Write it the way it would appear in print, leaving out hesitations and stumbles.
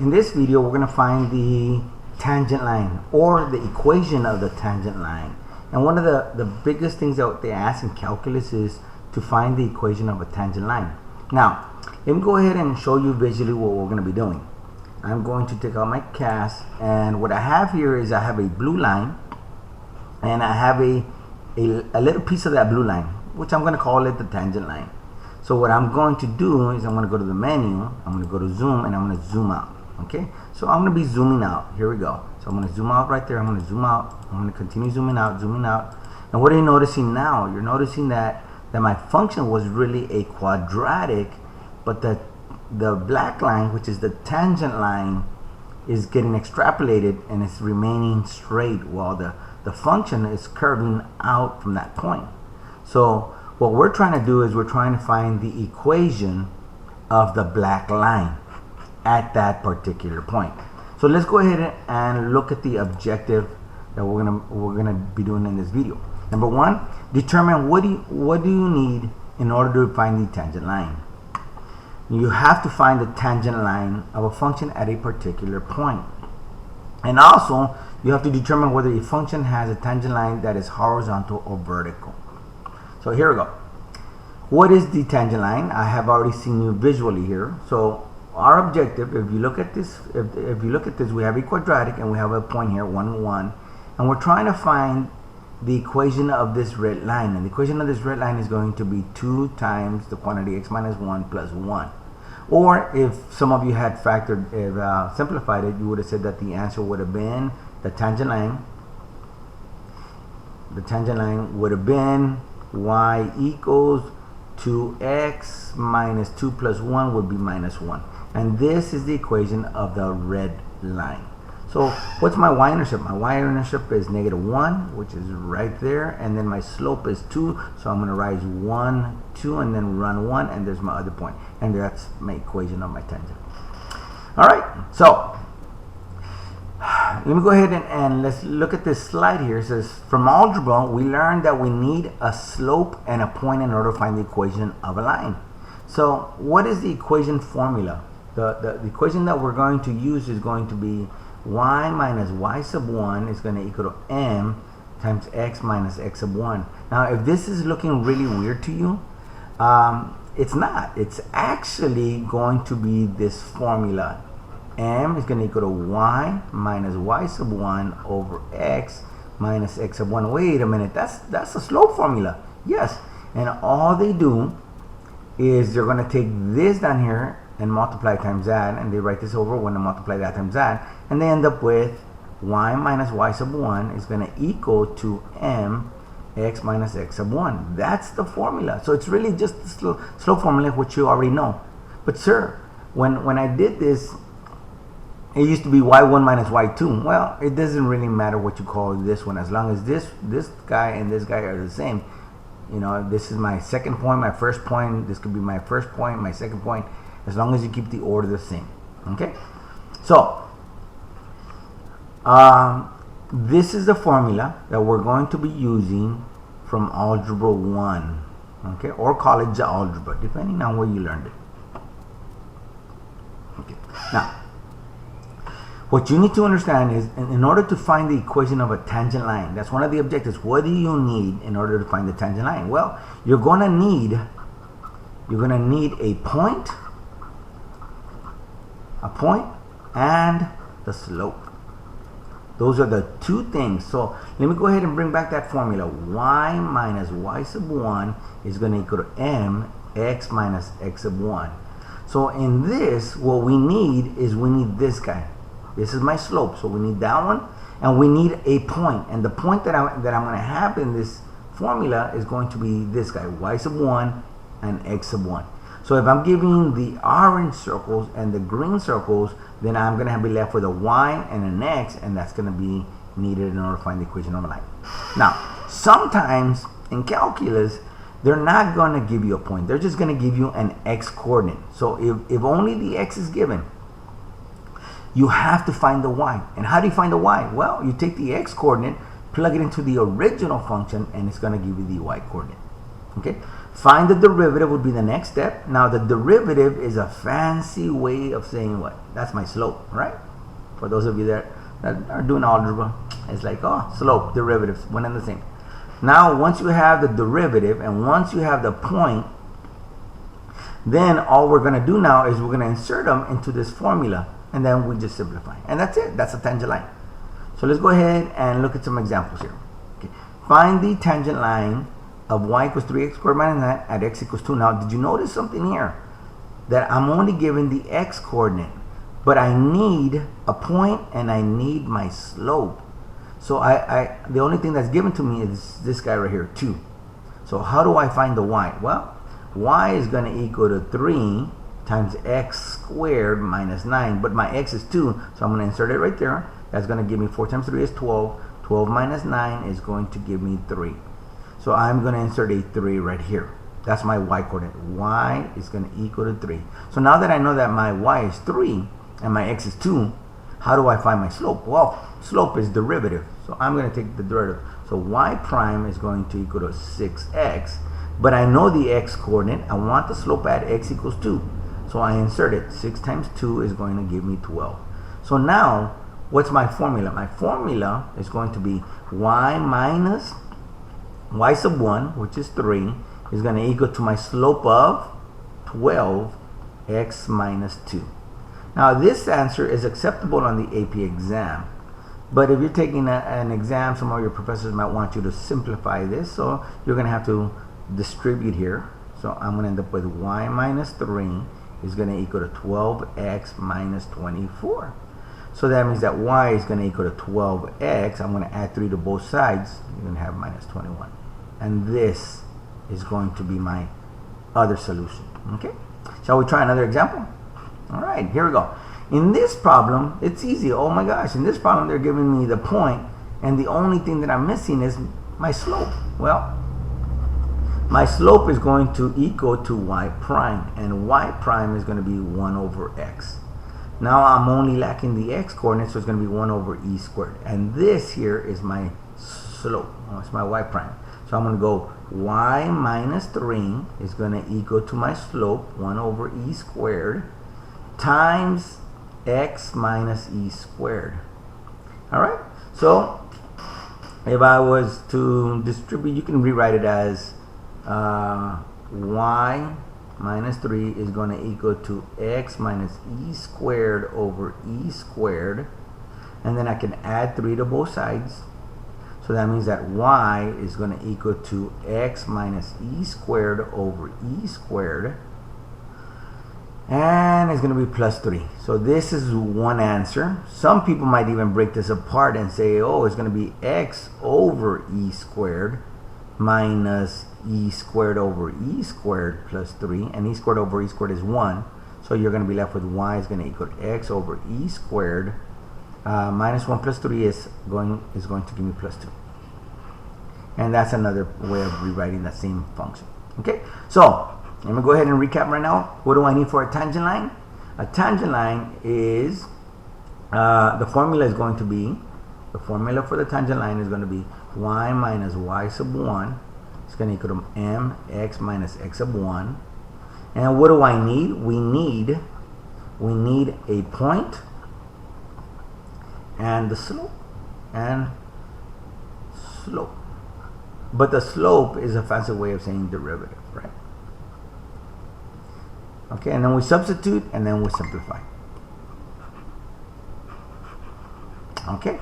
In this video, we're going to find the tangent line or the equation of the tangent line. And one of the biggest things that they ask in calculus is to find the equation of a tangent line. Now, let me go ahead and show you visually what we're going to be doing. I'm going to take out my cast, and what I have here is I have a blue line, and I have a little piece of that blue line, which I'm going to call it the tangent line. So what I'm going to do is I'm going to go to the menu, I'm going to go to zoom, and I'm going to zoom out. Okay, so I'm going to be zooming out. Here we go. So I'm going to zoom out right there. I'm going to zoom out. I'm going to continue zooming out, zooming out. And what are you noticing now? You're noticing that my function was really a quadratic, but the black line, which is the tangent line, is getting extrapolated and it's remaining straight while the function is curving out from that point. So what we're trying to do is we're trying to find the equation of the black line at that particular point. So let's go ahead and look at the objective that we're gonna be doing in this video. Number one, determine what do you need in order to find the tangent line. You have to find the tangent line of a function at a particular point. And also, you have to determine whether a function has a tangent line that is horizontal or vertical. So here we go. What is the tangent line? I have already seen you visually here. So our objective, if you look at this, if you look at this, we have a quadratic and we have a point here, 1, 1, and we're trying to find the equation of this red line. And the equation of this red line is going to be 2 times the quantity x minus 1 plus 1. Or if some of you had simplified it, you would have said that the answer would have been the tangent line. The tangent line would have been y equals 2x minus 2 plus 1 would be minus 1. And this is the equation of the red line. So what's my y-intercept? My y-intercept is -1, which is right there, and then my slope is 2, so I'm going to rise 1, 2, and then run 1, and there's my other point, and that's my equation of my tangent. Alright, so let me go ahead and let's look at this slide here. It says, from algebra, we learned that we need a slope and a point in order to find the equation of a line. So what is the equation formula? The equation that we're going to use is going to be y minus y sub 1 is going to equal to m times x minus x sub 1. Now, if this is looking really weird to you, it's not. It's actually going to be this formula. M is going to equal to y minus y sub 1 over x minus x sub 1. Wait a minute, that's a slope formula. Yes, and all they do is they're going to take this down here and multiply times that, and they write this over when they multiply that times that, and they end up with y minus y sub 1 is going to equal to m x minus x sub 1. That's the formula. So it's really just the slope formula, which you already know. But sir, when I did this, it used to be y1 minus y2. Well, it doesn't really matter what you call this one, as long as this guy and this guy are the same. You know, this is my second point, my first point, this could be my first point, my second point, as long as you keep the order the same. Okay, so this is the formula that we're going to be using from algebra 1, okay, or college algebra, depending on where you learned it. Okay, now what you need to understand is, in order to find the equation of a tangent line, that's one of the objectives. What do you need in order to find the tangent line? Well, you're gonna need a point and the slope. Those are the two things. So let me go ahead and bring back that formula. Y minus y sub 1 is going to equal to m x minus x sub 1. So in this, what we need is this guy. This is my slope, so we need that one, and we need a point. And the point that I'm going to have in this formula is going to be this guy, y sub 1 and x sub 1. So if I'm giving the orange circles and the green circles, then I'm going to be left with a y and an x, and that's going to be needed in order to find the equation of a line. Now, sometimes in calculus, they're not going to give you a point. They're just going to give you an x coordinate. So if only the x is given, you have to find the y. And how do you find the y? Well, you take the x coordinate, plug it into the original function, and it's going to give you the y coordinate. Okay, Find the derivative would be the next step. Now the derivative is a fancy way of saying what? That's my slope, right? For those of you that are doing algebra, it's like, oh, slope, derivatives, one and the same. Now once you have the derivative and once you have the point, then all we're going to do now is we're going to insert them into this formula, and then we just simplify. And that's it. That's a tangent line. So let's go ahead and look at some examples here. Okay. Find the tangent line of y equals 3x squared minus 9 at x equals 2. Now, did you notice something here? That I'm only given the x coordinate, but I need a point and I need my slope. So the only thing that's given to me is this guy right here, 2. So how do I find the y? Well, y is going to equal to 3 times x squared minus 9, but my x is 2, so I'm going to insert it right there. That's going to give me 4 times 3 is 12. 12 minus 9 is going to give me 3. So I'm going to insert a 3 right here. That's my y coordinate. Y is going to equal to 3. So now that I know that my y is 3 and my x is 2, how do I find my slope? Well, slope is derivative. So I'm going to take the derivative. So y prime is going to equal to 6x. But I know the x coordinate. I want the slope at x equals 2. So I insert it. 6 times 2 is going to give me 12. So now, what's my formula? My formula is going to be y minus y sub 1, which is 3, is going to equal to my slope of 12x minus 2. Now, this answer is acceptable on the AP exam. But if you're taking an exam, some of your professors might want you to simplify this. So you're going to have to distribute here. So I'm going to end up with y minus 3 is going to equal to 12x minus 24. So that means that y is going to equal to 12x. I'm going to add 3 to both sides. You're going to have minus 21. And this is going to be my other solution. Okay? Shall we try another example? All right, here we go. In this problem, it's easy. Oh my gosh, in this problem, they're giving me the point, and the only thing that I'm missing is my slope. Well, my slope is going to equal to y prime, and y prime is going to be 1 over x. Now I'm only lacking the x coordinate, so it's going to be 1 over e squared. And this here is my slope. Oh, it's my y prime. So I'm going to go y minus 3 is going to equal to my slope, 1 over e squared, times x minus e squared. Alright, so if I was to distribute, you can rewrite it as y minus 3 is going to equal to x minus e squared over e squared, and then I can add 3 to both sides. So that means that y is going to equal to x minus e squared over e squared, and it's going to be plus 3. So this is one answer. Some people might even break this apart and say, oh, it's going to be x over e squared minus e squared over e squared plus 3, and e squared over e squared is 1. So you're going to be left with y is going to equal x over e squared minus 1 plus 3 is going to give me plus 2. And that's another way of rewriting that same function. Okay, so let me go ahead and recap right now. What do I need for a tangent line? A tangent line is, the formula is going to be, the formula for the tangent line is going to be y minus y sub 1. It's going to equal to mx minus x sub 1. And what do I need? We need a point and the slope. But the slope is a fancy way of saying derivative, right? Okay, and then we substitute and then we simplify. Okay.